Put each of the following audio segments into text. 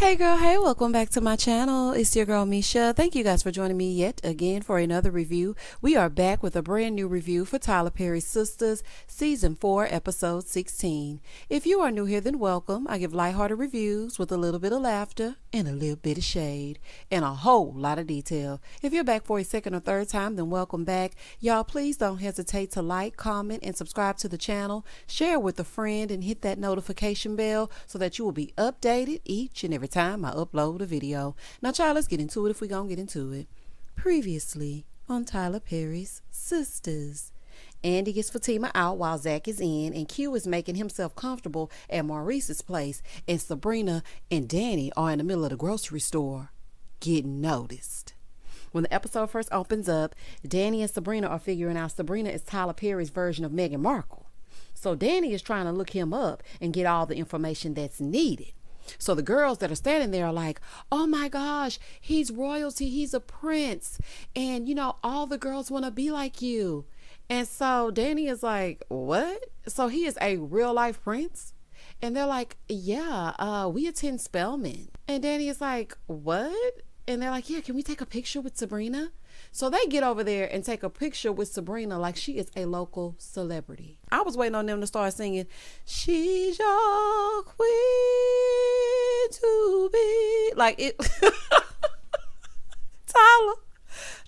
Hey girl, hey, welcome back to my channel. It's your girl Misha. Thank you guys for joining me yet again for another review. We are back with a brand new review for Tyler Perry's Sistas, Season 4, Episode 16. If you are new here, then welcome. I give lighthearted reviews with a little bit of laughter and a little bit of shade and a whole lot of detail. If you're back for a second or third time, then welcome back. Y'all, please don't hesitate to like, comment, and subscribe to the channel. Share with a friend and hit that notification bell so that you will be updated each and every time I upload a video. Now, child, let's get into it if we're gonna get into it. Previously on Tyler Perry's Sistas. Andy gets Fatima out while Zach is in, and Q is making himself comfortable at Maurice's place, and Sabrina and Danny are in the middle of the grocery store getting noticed. When the episode first opens up, Danny and Sabrina are figuring out Sabrina is Tyler Perry's version of Meghan Markle. So Danny is trying to look him up and get all the information that's needed. So the girls that are standing there are like, oh my gosh, he's royalty, he's a prince. And, you know, all the girls want to be like you. And so Danny is like, what? So he is a real life prince? And they're like, yeah, we attend Spelman. And Danny is like, what? And they're like, yeah, can we take a picture with Sabrina? So they get over there and take a picture with Sabrina like she is a local celebrity. I was waiting on them to start singing, she's your queen to be. Like it.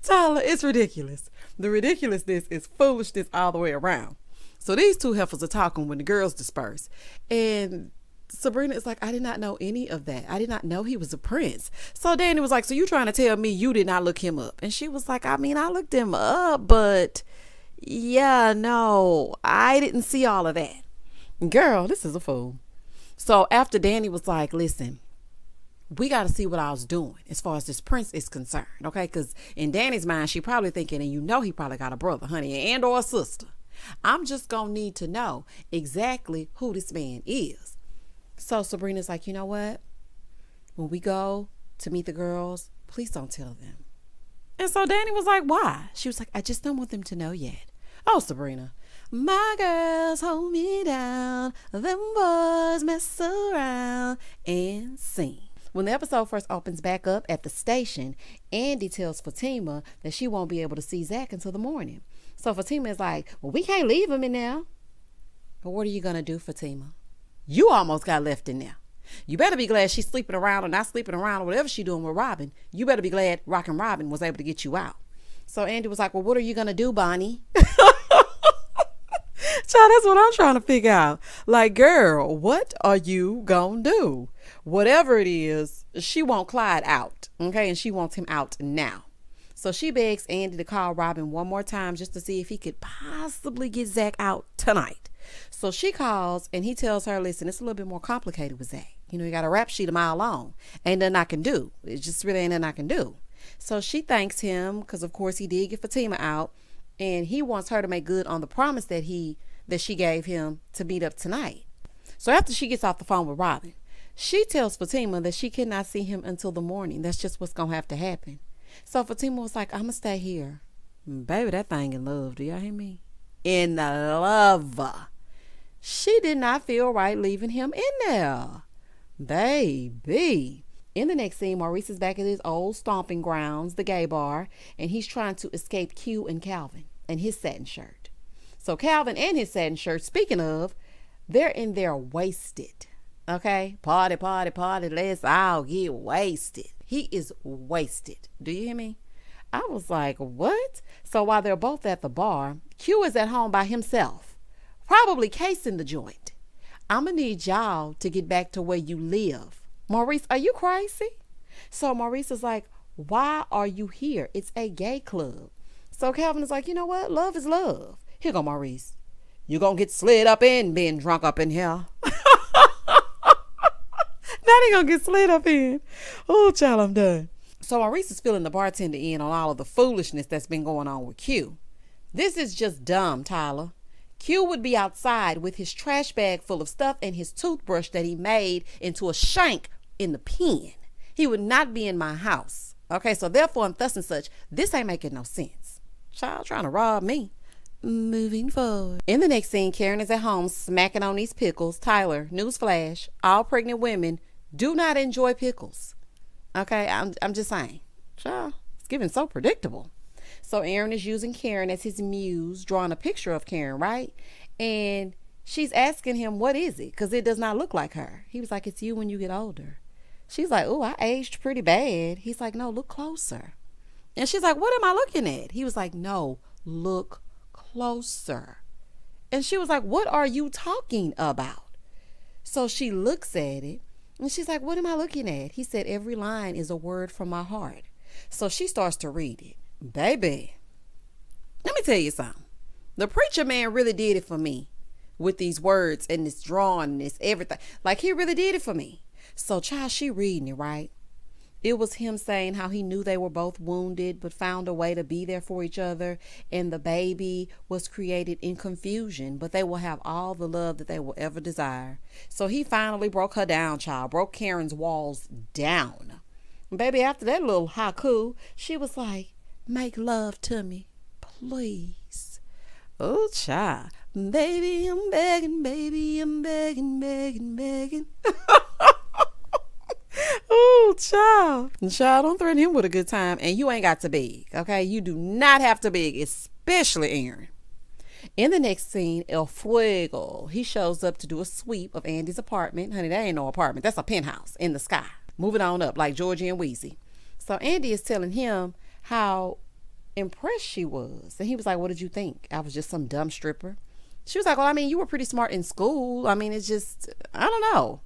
Tyler, it's ridiculous. The ridiculousness is foolishness all the way around. So these two heifers are talking when the girls disperse. And Sabrina is like, I did not know any of that. I did not know he was a prince. So Danny was like, so you trying to tell me you did not look him up? And she was like, I mean, I looked him up, but yeah, no, I didn't see all of that. Girl, this is a fool. So after Danny was like, listen, we got to see what I was doing as far as this prince is concerned. Okay. Cause in Danny's mind, she probably thinking, and you know, he probably got a brother, honey, and or a sister. I'm just going to need to know exactly who this man is. So Sabrina's like, you know what? When we go to meet the girls, please don't tell them. And so Danny was like, why? She was like, I just don't want them to know yet. Oh, Sabrina, my girls hold me down. Them boys mess around and sing. When the episode first opens back up at the station, Andy tells Fatima that she won't be able to see Zach until the morning. So Fatima is like, well, we can't leave him in there. But what are you going to do, Fatima? You almost got left in there. You better be glad she's sleeping around or not sleeping around or whatever she's doing with Robin. You better be glad Rockin' Robin was able to get you out. So Andy was like, well, what are you going to do, Bonnie? Child, that's what I'm trying to figure out. Like, girl, what are you going to do? Whatever it is, she want Clyde out. Okay. And she wants him out now. So she begs Andy to call Robin one more time just to see if he could possibly get Zach out tonight. So she calls and he tells her, listen, it's a little bit more complicated with Zach. You know, you got a rap sheet a mile long. Ain't nothing I can do. It just really ain't nothing I can do. So she thanks him because, of course, he did get Fatima out. And he wants her to make good on the promise that she gave him to meet up tonight. So after she gets off the phone with Robin, she tells Fatima that she cannot see him until the morning. That's just what's going to have to happen. So Fatima was like, I'm going to stay here. Baby, that thing in love. Do y'all hear me? In love. She did not feel right leaving him in there. Baby. In the next scene, Maurice is back at his old stomping grounds, the gay bar, and he's trying to escape Q and Calvin and his satin shirt. So Calvin and his satin shirt, speaking of, they're in there wasted. Okay? Party, party, party. Let's all get wasted. He is wasted. Do you hear me? I was like, what? So while they're both at the bar, Q is at home by himself, probably casing the joint. I'm going to need y'all to get back to where you live. Maurice, are you crazy? So Maurice is like, why are you here? It's a gay club. So Calvin is like, you know what? Love is love. Here go Maurice. You going to get slid up in being drunk up in here. Now they going to get slid up in. Oh, child, I'm done. So Maurice is filling the bartender in on all of the foolishness that's been going on with Q. This is just dumb, Tyler. Q would be outside with his trash bag full of stuff and his toothbrush that he made into a shank in the pen. He would not be in my house. Okay, so therefore and thus and such, this ain't making no sense. Child trying to rob me. Moving forward. In the next scene, Karen is at home smacking on these pickles. Tyler, newsflash, all pregnant women Do not enjoy pickles. Okay, I'm just saying. Child, it's getting so predictable. So Aaron is using Karen as his muse, drawing a picture of Karen, right? And she's asking him, what is it? Because it does not look like her. He was like, it's you when you get older. She's like, oh, I aged pretty bad. He's like, no, look closer. And she's like, what am I looking at? He was like, no, look closer. And she was like, what are you talking about? So she looks at it and she's like, what am I looking at? He said, every line is a word from my heart. So she starts to read it. Baby, let me tell you something. The preacher man really did it for me with these words and this drawing and this everything. Like, he really did it for me. So child, she reading it, right? It was him saying how he knew they were both wounded, but found a way to be there for each other. And the baby was created in confusion, but they will have all the love that they will ever desire. So he finally broke her down, child, broke Karen's walls down. Baby, after that little haiku, she was like, make love to me, please. Oh, child. Baby, I'm begging, baby, I'm begging, begging, begging. Oh, child. Child, don't threaten him with a good time. And you ain't got to beg, okay? You do not have to beg, especially Aaron. In the next scene, El Fuego, he shows up to do a sweep of Andy's apartment. Honey, that ain't no apartment. That's a penthouse in the sky. Moving on up like Georgie and Wheezy. So Andy is telling him how impressed she was. And he was like, what did you think? I was just some dumb stripper. She was like, well, I mean, you were pretty smart in school. I mean, it's just, I don't know.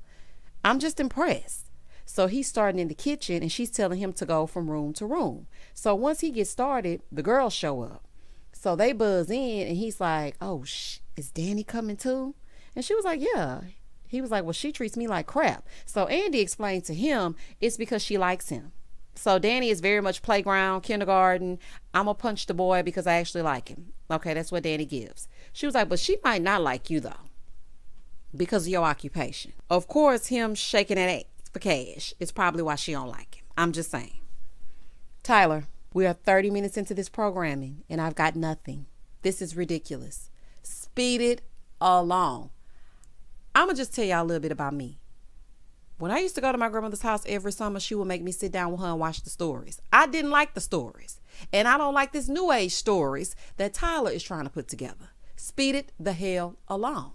I'm just impressed. So he's starting in the kitchen and she's telling him to go from room to room. So once he gets started, the girls show up. So they buzz in and he's like, oh, is Danny coming too? And she was like, yeah. He was like, well, she treats me like crap. So Andy explained to him it's because she likes him. So Danny is very much playground, kindergarten. I'm going to punch the boy because I actually like him. Okay, that's what Danny gives. She was like, but she might not like you though because of your occupation. Of course, him shaking that ass for cash is probably why she don't like him. I'm just saying. Tyler, we are 30 minutes into this programming and I've got nothing. This is ridiculous. Speed it along. I'm going to just tell y'all a little bit about me. When I used to go to my grandmother's house every summer, she would make me sit down with her and watch the stories. I didn't like the stories. And I don't like this new age stories that Tyler is trying to put together. Speed it the hell along.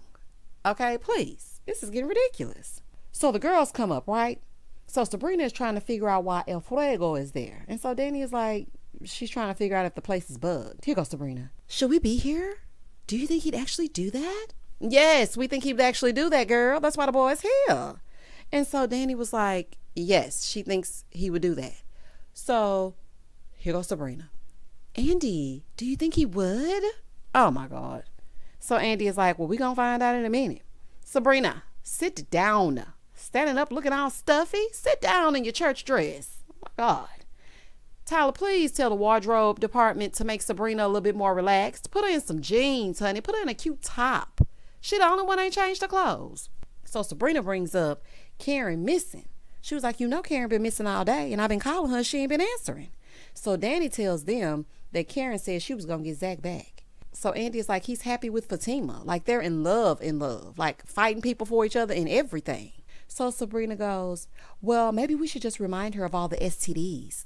Okay, please. This is getting ridiculous. So the girls come up, right? So Sabrina is trying to figure out why El Fuego is there. And so Danny is like, she's trying to figure out if the place is bugged. Here goes Sabrina. Should we be here? Do you think he'd actually do that? Yes, we think he'd actually do that, girl. That's why the boy's here. And so Danny was like, yes, she thinks he would do that. So here goes Sabrina. Andy, do you think he would? Oh my God. So Andy is like, well, we're going to find out in a minute. Sabrina, sit down. Standing up looking all stuffy. Sit down in your church dress. Oh my God. Tyler, please tell the wardrobe department to make Sabrina a little bit more relaxed. Put her in some jeans, honey. Put her in a cute top. She the only one ain't changed her clothes. So Sabrina brings up Karen missing. She was like, you know, Karen been missing all day and I've been calling her. She ain't been answering. So Danny tells them that Karen said she was going to get Zach back. So Andy is like, he's happy with Fatima. Like they're in love, like fighting people for each other and everything. So Sabrina goes, well, maybe we should just remind her of all the STDs.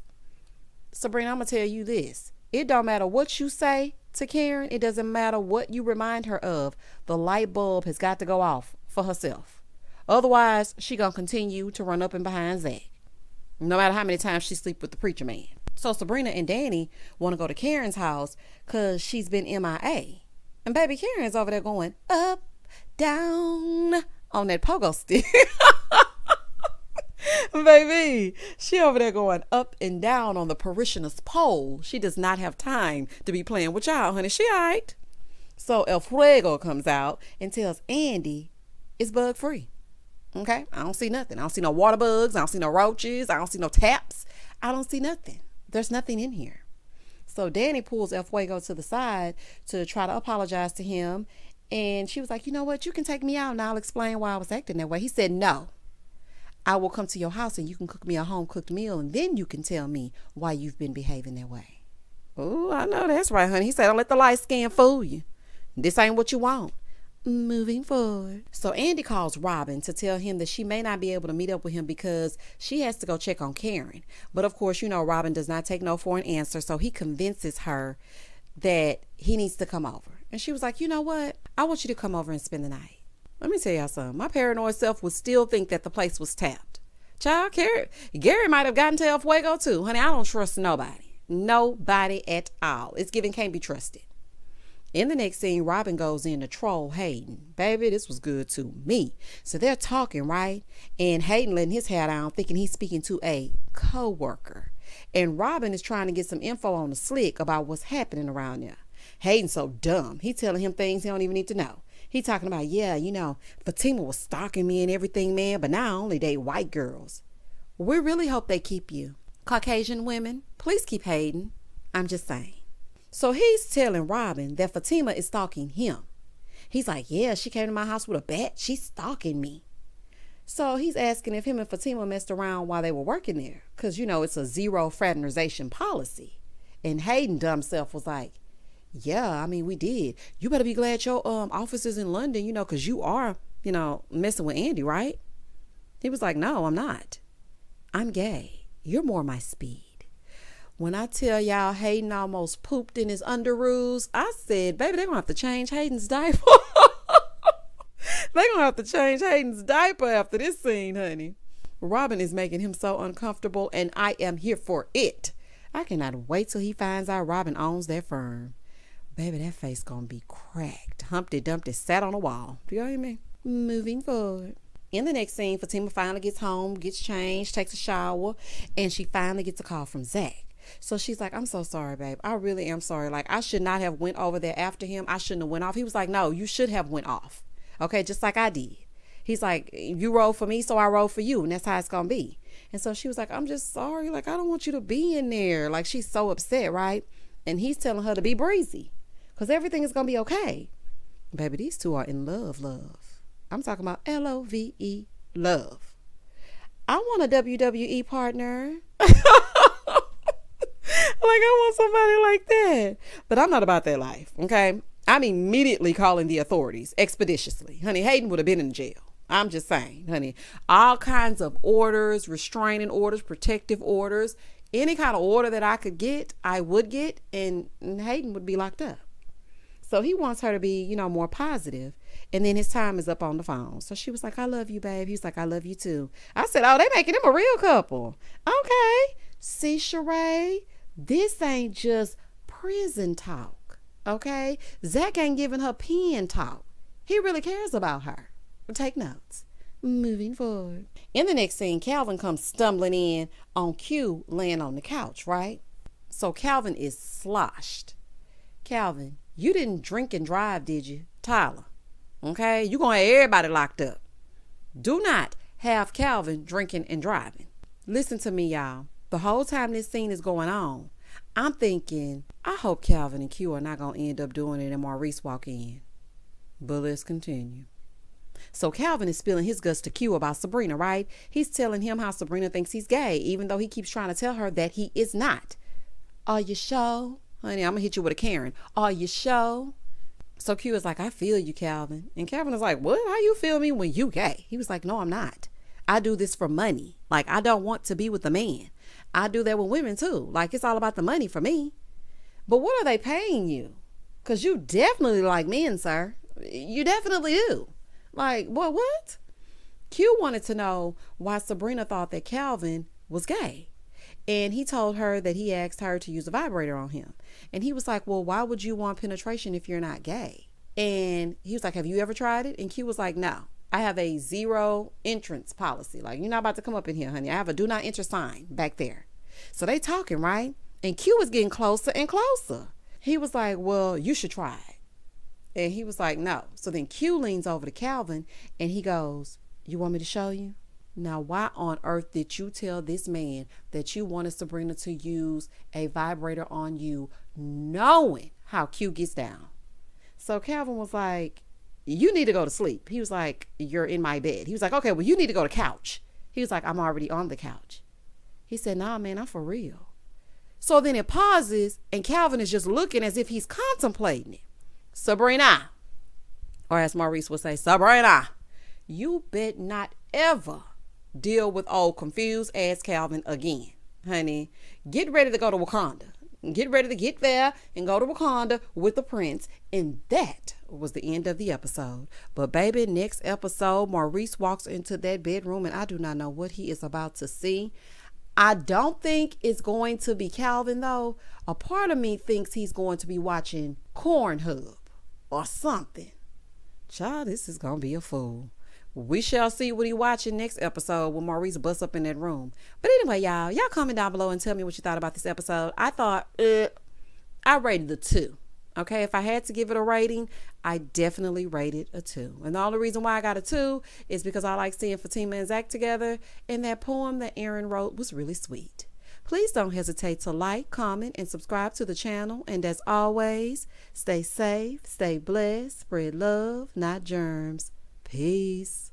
Sabrina, I'm going to tell you this. It don't matter what you say to Karen. It doesn't matter what you remind her of. The light bulb has got to go off for herself. Otherwise, she going to continue to run up and behind Zach. No matter how many times she sleep with the preacher man. So Sabrina and Danny want to go to Karen's house because she's been MIA. And baby Karen's over there going up, down on that pogo stick. Baby, she over there going up and down on the parishioner's pole. She does not have time to be playing with y'all, honey. She all right. So El Fuego comes out and tells Andy it's bug free. Okay, I don't see nothing. I don't see no water bugs. I don't see no roaches. I don't see no taps. I don't see nothing. There's nothing in here. So Danny pulls El Fuego to the side to try to apologize to him. And she was like, you know what? You can take me out and I'll explain why I was acting that way. He said, no. I will come to your house and you can cook me a home cooked meal and then you can tell me why you've been behaving that way. Oh, I know that's right, honey. He said, don't let the light skin fool you. This ain't what you want. Moving forward. So Andy calls Robin to tell him that she may not be able to meet up with him because she has to go check on Karen. But of course, Robin does not take no for an answer. So he convinces her that he needs to come over. And she was like, you know what? I want you to come over and spend the night. Let me tell y'all something. My paranoid self would still think that the place was tapped. Child, Gary might have gotten to El Fuego too. Honey, I don't trust nobody. Nobody at all. It's given can't be trusted. In the next scene, Robin goes in to troll Hayden. Baby, this was good to me. So they're talking, right? And Hayden letting his hat down, thinking he's speaking to a co-worker. And Robin is trying to get some info on the slick about what's happening around there. Hayden's so dumb. He telling him things he don't even need to know. He talking about, Fatima was stalking me and everything, man, but now I only date white girls. We really hope they keep you. Caucasian women, please keep Hayden. I'm just saying. So he's telling Robin that Fatima is stalking him. He's like, yeah, she came to my house with a bat. She's stalking me. So he's asking if him and Fatima messed around while they were working there. Because, it's a zero fraternization policy. And Hayden dumb self was like, yeah, we did. You better be glad your office is in London, because you are, messing with Andy, right? He was like, no, I'm not. I'm gay. You're more my speed. When I tell y'all Hayden almost pooped in his underoos, I said, baby, they're going to have to change Hayden's diaper. They're going to have to change Hayden's diaper after this scene, honey. Robin is making him so uncomfortable, and I am here for it. I cannot wait till he finds out Robin owns that firm. Baby, that face going to be cracked. Humpty Dumpty sat on a wall. Do y'all hear me? Moving forward. In the next scene, Fatima finally gets home, gets changed, takes a shower, and she finally gets a call from Zach. So she's like, I'm so sorry, babe. I really am sorry. Like, I should not have went over there after him. I shouldn't have went off. He was like, no, you should have went off. Okay, just like I did. He's like, you rode for me, so I rode for you, and that's how it's going to be. And so she was like, I'm just sorry. Like, I don't want you to be in there. Like, she's so upset, right? And he's telling her to be breezy because everything is going to be okay. Baby, these two are in love. I'm talking about LOVE, love. I want a WWE partner. Like, I want somebody like that. But I'm not about that life, okay? I'm immediately calling the authorities expeditiously. Honey, Hayden would have been in jail. I'm just saying, honey. All kinds of orders, restraining orders, protective orders, any kind of order that I could get, I would get, and Hayden would be locked up. So he wants her to be, more positive. And then his time is up on the phone. So she was like, I love you, babe. He's like, I love you too. I said, oh, they making them a real couple. Okay. See, Sheree, this ain't just prison talk. Okay. Zach ain't giving her pen talk. He really cares about her. Take notes. Moving forward. In the next scene, Calvin comes stumbling in on Q laying on the couch, right? So Calvin is sloshed. Calvin, you didn't drink and drive, did you? Tyler. Okay? You gonna have everybody locked up. Do not have Calvin drinking and driving. Listen to me, y'all. The whole time this scene is going on, I'm thinking, I hope Calvin and Q are not gonna end up doing it and Maurice walk in. But let's continue. So Calvin is spilling his guts to Q about Sabrina, right? He's telling him how Sabrina thinks he's gay, even though he keeps trying to tell her that he is not. Are you sure? Honey, I'm gonna hit you with a Karen. Are you sure? So Q is like, I feel you, Calvin. And Calvin is like, what? How you feel me when you gay? He was like, no, I'm not. I do this for money. Like, I don't want to be with a man. I do that with women too. Like, it's all about the money for me. But what are they paying you? Because you definitely like men, sir. You definitely do. Like, what? Q wanted to know why Sabrina thought that Calvin was gay. And he told her that he asked her to use a vibrator on him. And he was like, well, why would you want penetration if you're not gay? And he was like, have you ever tried it? And Q was like, no, I have a zero entrance policy. Like, you're not about to come up in here, honey. I have a do not enter sign back there. So they talking, right? And Q was getting closer and closer. He was like, well, you should try it. And he was like, no. So then Q leans over to Calvin and he goes, you want me to show you? Now, why on earth did you tell this man that you wanted Sabrina to use a vibrator on you, knowing how Q gets down? So Calvin was like, you need to go to sleep. He was like, you're in my bed. He was like, okay, well, you need to go to couch. He was like, I'm already on the couch. He said, nah, man, I'm for real. So then it pauses and Calvin is just looking as if he's contemplating it. Sabrina, Or as Maurice would say, Sabrina, you bet not ever deal with old confused ass Calvin again. Honey, get ready to go to Wakanda. Get ready to get there and go to Wakanda with the prince. And that was the end of the episode. But baby, next episode, Maurice walks into that bedroom and I do not know what he is about to see. I don't think it's going to be Calvin though. A part of me thinks he's going to be watching Cornhub or something. Child, this is going to be a fool. We shall see what he watching next episode when Maurice busts up in that room. But anyway, y'all comment down below and tell me what you thought about this episode. I thought, I rated a 2. Okay, if I had to give it a rating, I definitely rated a 2. And the only reason why I got a 2 is because I like seeing Fatima and Zach together. And that poem that Aaron wrote was really sweet. Please don't hesitate to like, comment, and subscribe to the channel. And as always, stay safe, stay blessed, spread love, not germs. Peace.